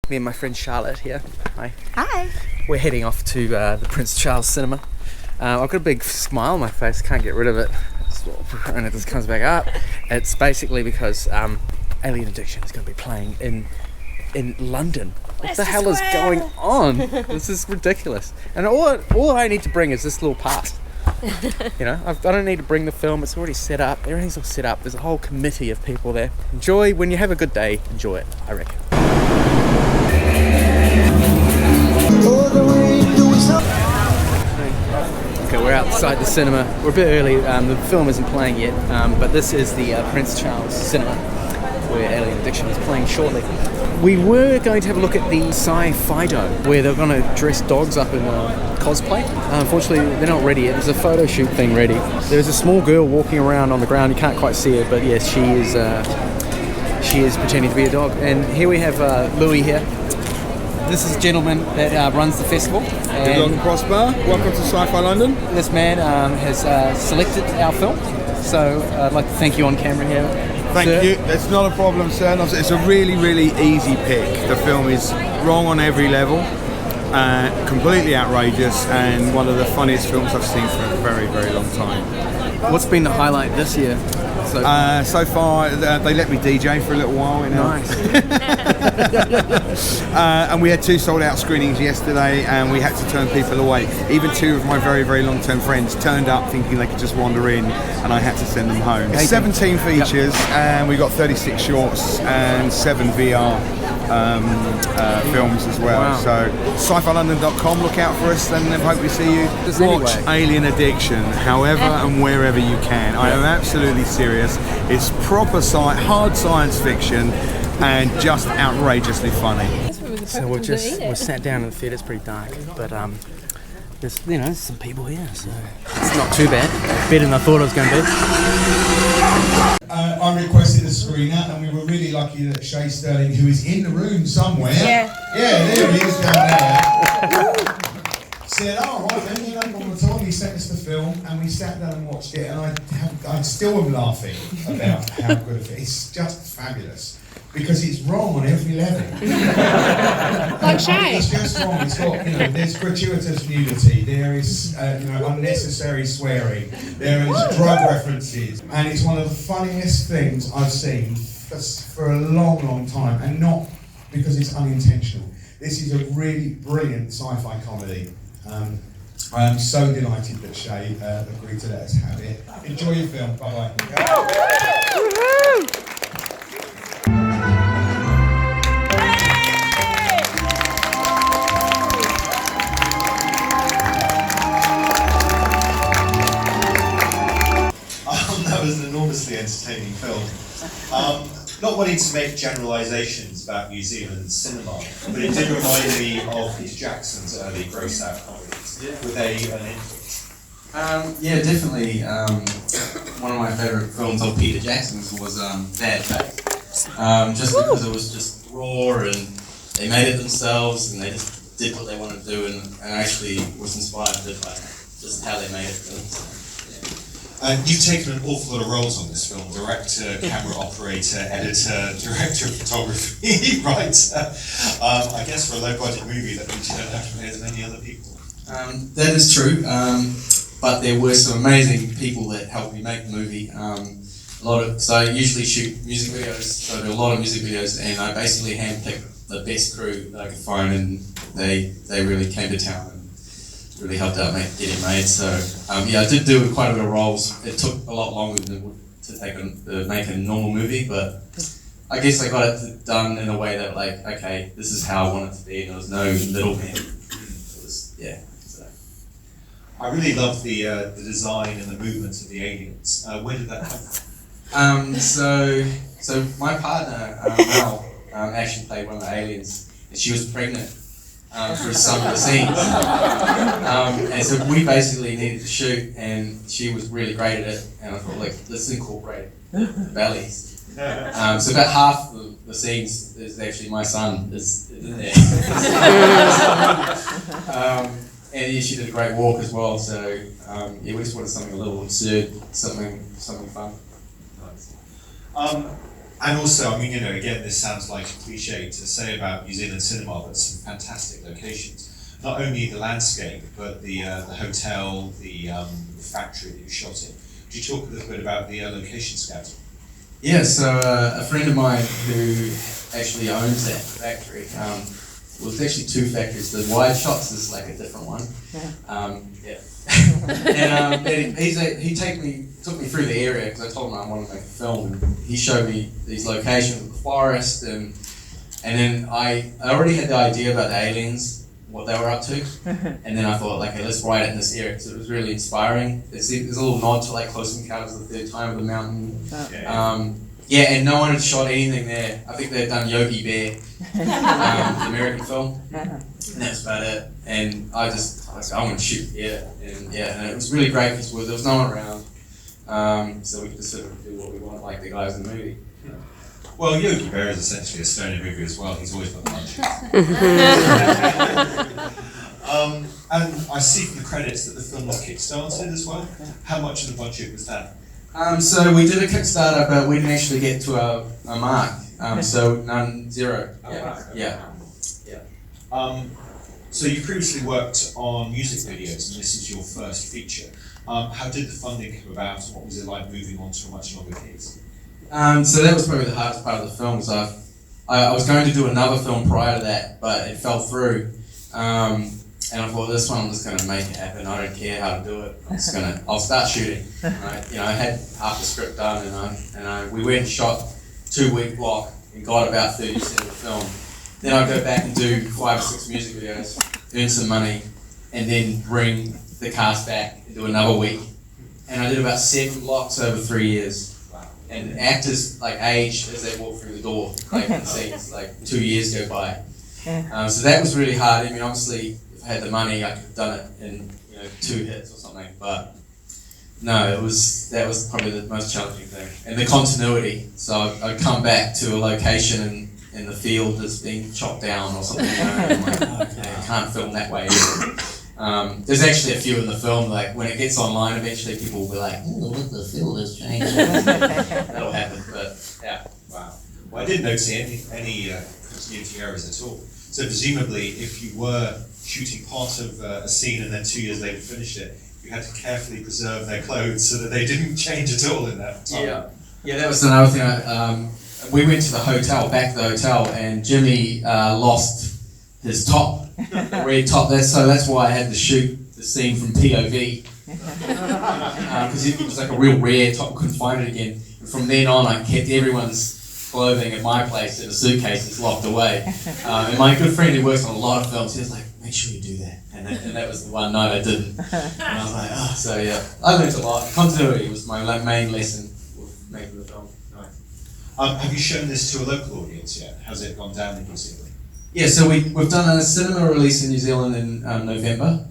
Me and my friend Charlotte here. Hi. Hi. We're heading off to the Prince Charles Cinema. I've got a big smile on my face, can't get rid of it. And it just comes back up. It's basically because Alien Addiction is going to be playing in London. What the hell is going on? This is ridiculous. And all I need to bring is this little pass. You know, I don't need to bring the film. It's already set up. Everything's all set up. There's a whole committee of people there. Enjoy. When you have a good day, enjoy it, I reckon. Okay, we're outside the cinema. We're a bit early. The film isn't playing yet, but this is the Prince Charles Cinema, where Alien Addiction is playing shortly. We were going to have a look at the Sci-Fi where they're going to dress dogs up in cosplay. Unfortunately, they're not ready yet. There's a photo shoot thing ready. There's a small girl walking around on the ground. You can't quite see her, but yes, she is pretending to be a dog. And here we have Louis here. This is a gentleman that runs the festival. Good luck and prosper. Welcome to Sci-Fi London. This man has selected our film, so I'd like to thank you on camera here. Thank you. It's not a problem, sir. It's a really, really easy pick. The film is wrong on every level, completely outrageous, and one of the funniest films I've seen for a very, very long time. What's been the highlight this year? So far, they let me DJ for a little while. You know? Nice. And we had 2 sold-out screenings yesterday, and we had to turn people away. Even 2 of my very, very long-term friends turned up thinking they could just wander in, and I had to send them home. 17 features, and we got 36 shorts and 7 VR films as well. Wow. So sci-filondon.com, look out for us, and hope we see you. Watch Alien Addiction however and wherever you can. I am absolutely serious. It's proper hard science fiction and just outrageously funny. So we're sat down in the theatre. It's pretty dark, but there's some people here, so it's not too bad. Better than I thought it was going to be. I requested a screener, and we were really lucky that Shae Sterling, who is in the room somewhere, there he is down there, said, "Oh, right then, no problem at all." He sent us the film, and we sat down and watched it, and I still am laughing about how good it is. It's just fabulous. Because it's wrong on every level. Like Shae. It's just wrong. It's got, there's gratuitous nudity, there is, unnecessary swearing, there is drug references, and it's one of the funniest things I've seen for a long, long time, and not because it's unintentional. This is a really brilliant sci-fi comedy. I am so delighted that Shae agreed to let us have it. Enjoy your film. Bye bye. That was an enormously entertaining film. Not wanting to make generalisations about New Zealand cinema, but it did remind me of Peter Jackson's early gross-out comedies. Were they an influence? Yeah, definitely. One of my favourite films of Peter Jackson's was Bad Taste. Just because it was just raw and they made it themselves and they just did what they wanted to do and actually was inspired by just how they made it. You've taken an awful lot of roles on this film: director, camera operator, editor, director of photography, writer. I guess for a low-budget movie, that means you don't have to pay as many other people. That is true, but there were some amazing people that helped me make the movie. So I usually shoot music videos, so I do a lot of music videos, and I basically handpicked the best crew that I could find, and they really came to town. Really helped out get it made. So I did do quite a bit of roles. It took a lot longer than it would to make a normal movie, but I guess I got it done in a way that okay, this is how I want it to be, and there was no middleman. So. I really loved the design and the movements of the aliens. When did that happen? So my partner Mel actually played one of the aliens, and she was pregnant. For some of the scenes. And so we basically needed to shoot, and she was really great at it, and I thought, let's incorporate the bellies. So about half of the scenes is actually my son is in there. And she did a great walk as well, so we just wanted something a little absurd, something fun. Nice. And also, I mean, you know, again, this sounds like a cliche to say about New Zealand cinema, but some fantastic locations. Not only the landscape, but the hotel, the factory that you shot in. Could you talk a little bit about the location scouting? Yeah, so a friend of mine who actually owns that factory, well, it's actually two factories. The Wide Shots is like a different one. Yeah. And he took me through the area because I told him I wanted to make a film. And he showed me these locations of the forest, and then I already had the idea about the aliens, what they were up to, and then I thought, like, hey, let's write it in this area because it was really inspiring. There's a little nod to like Close Encounters of the Third Time of the Mountain. Yeah, and no one had shot anything there. I think they'd done Yogi Bear, the American film, and that's about it. And I said, I want to shoot here, and it was really great because there was no one around, so we could just sort of do what we wanted, like the guys in the movie. Well, Yogi Bear is essentially a stoner movie as well. He's always got punches. And I see from the credits that the film was kickstarted as well. How much of the budget was that? So we did a Kickstarter, but we didn't actually get to a mark. So zero. Yeah. So you previously worked on music videos, and this is your first feature. How did the funding come about, and what was it like moving on to a much longer piece? So that was probably the hardest part of the film. Was I was going to do another film prior to that, but it fell through. And I thought, this one I'm just going to make it happen. I don't care how to do it. I'll start shooting. I had half the script done, and we went and shot 2-week block and got about 30% of the film. Then I'd go back and do 5 or 6 music videos, earn some money, and then bring the cast back and do another week. And I did about 7 blocks over 3 years. And actors like age as they walk through the door, like in scenes, like 2 years go by. So that was really hard. I mean, obviously, if I had the money, I could have done it in 2 hits or something. But no, that was probably the most challenging thing, and the continuity. So I'd come back to a location in the field that's being chopped down or something. And I'm like, okay, I can't film that way anymore. There's actually a few in the film, like when it gets online, eventually people will be like, oh, look, the field has changed. That'll happen, but yeah. Wow. Well, I didn't notice any continuity errors at all. So presumably, if you were shooting part of a scene and then 2 years later finished it, you had to carefully preserve their clothes so that they didn't change at all in that time. Yeah, that was another thing. We went to the hotel, back to the hotel, and Jimmy lost his top, the red top. So that's why I had to shoot the scene from POV, because it was like a real rare top. Couldn't find it again. And from then on, I kept everyone's clothing at my place in a suitcase that's locked away. And my good friend who works on a lot of films, he was like, make sure you do that. And that was the one night I didn't. And I was like, oh, so yeah. I learned a lot. Continuity was my main lesson with making the film. Nice. Have you shown this to a local audience yet? How's it gone down in New Zealand? Yeah, so we've done a cinema release in New Zealand in November,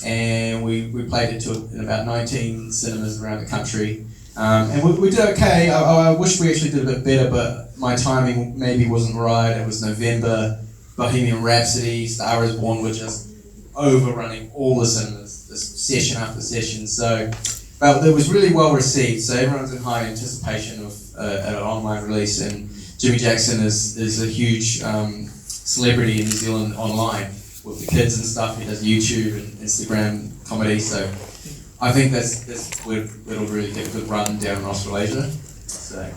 and we played it in about 19 cinemas around the country. And we did okay. I wish we actually did a bit better, but my timing maybe wasn't right. It was November, Bohemian Rhapsody, Star is Born were just overrunning all the cinemas, this session after session. So, but it was really well received. So everyone's in high anticipation of an online release. And Jimmy Jackson is a huge celebrity in New Zealand online with the kids and stuff. He does YouTube and Instagram comedy. So I think that's where it'll really get a good run down in Australasia. So.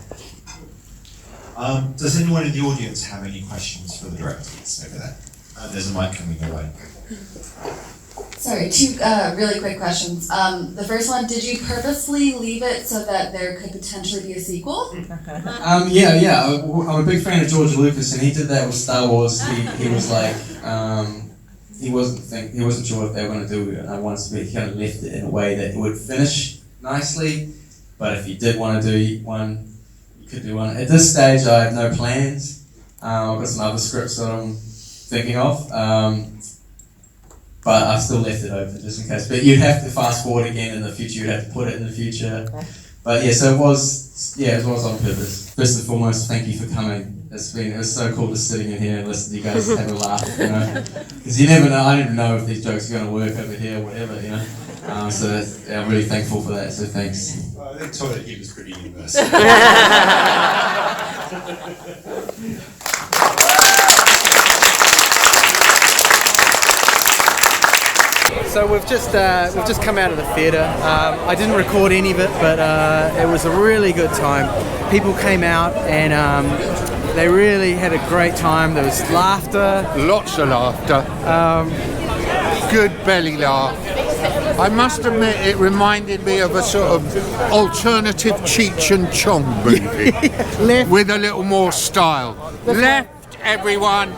Does anyone in the audience have any questions for the directors over there? There's a mic coming your way. Sorry, 2 really quick questions. The first one, did you purposely leave it so that there could potentially be a sequel? Yeah. I'm a big fan of George Lucas, and he did that with Star Wars. He was like, he wasn't sure if they were going to do it, and I wanted to be kind of left it in a way that it would finish nicely. But if you did want to do one, you could do one. At this stage, I have no plans. I've got some other scripts that I'm thinking of. But I've still left it open just in case. But you'd have to fast forward again in the future. You'd have to put it in the future. But yeah, so it was on purpose. First and foremost, thank you for coming. It was so cool just sitting in here and listening to you guys have a laugh, Because you never know. I don't even know if these jokes are going to work over here or whatever, So I'm really thankful for that. So thanks. I think toilet humor is pretty universal. So we've just come out of the theatre. I didn't record any of it, but it was a really good time. People came out and they really had a great time. There was laughter. Lots of laughter. Good belly laugh. I must admit, it reminded me of a sort of alternative Cheech and Chong movie with a little more style. Left, everyone.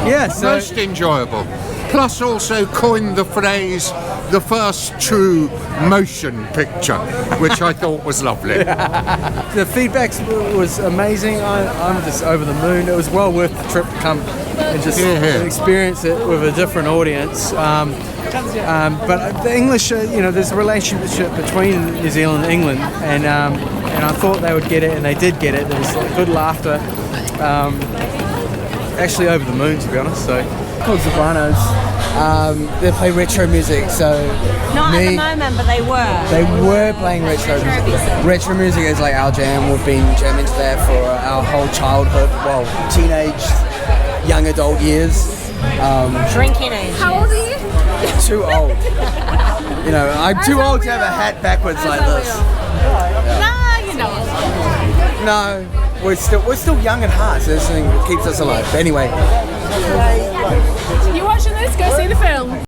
Yeah, so Most enjoyable. Plus also coined the phrase, the first true motion picture, which I thought was lovely. the feedback was amazing. I'm just over the moon. It was well worth the trip to come and just experience it with a different audience. But the English, there's a relationship between New Zealand and England, and I thought they would get it, and they did get it. There was good laughter. Actually over the moon, to be honest. So called Sopranos. They play retro music, so not at the moment, but they were. They were playing retro music. Retro music is like our jam. We've been jamming to that for our whole childhood, well, teenage, young adult years. Drinking age. How old are you? Too old. I'm too old to have a hat backwards like this. No, you're not. No, we're still young at heart, so this thing keeps us alive. But anyway. You watching this? Go see the film.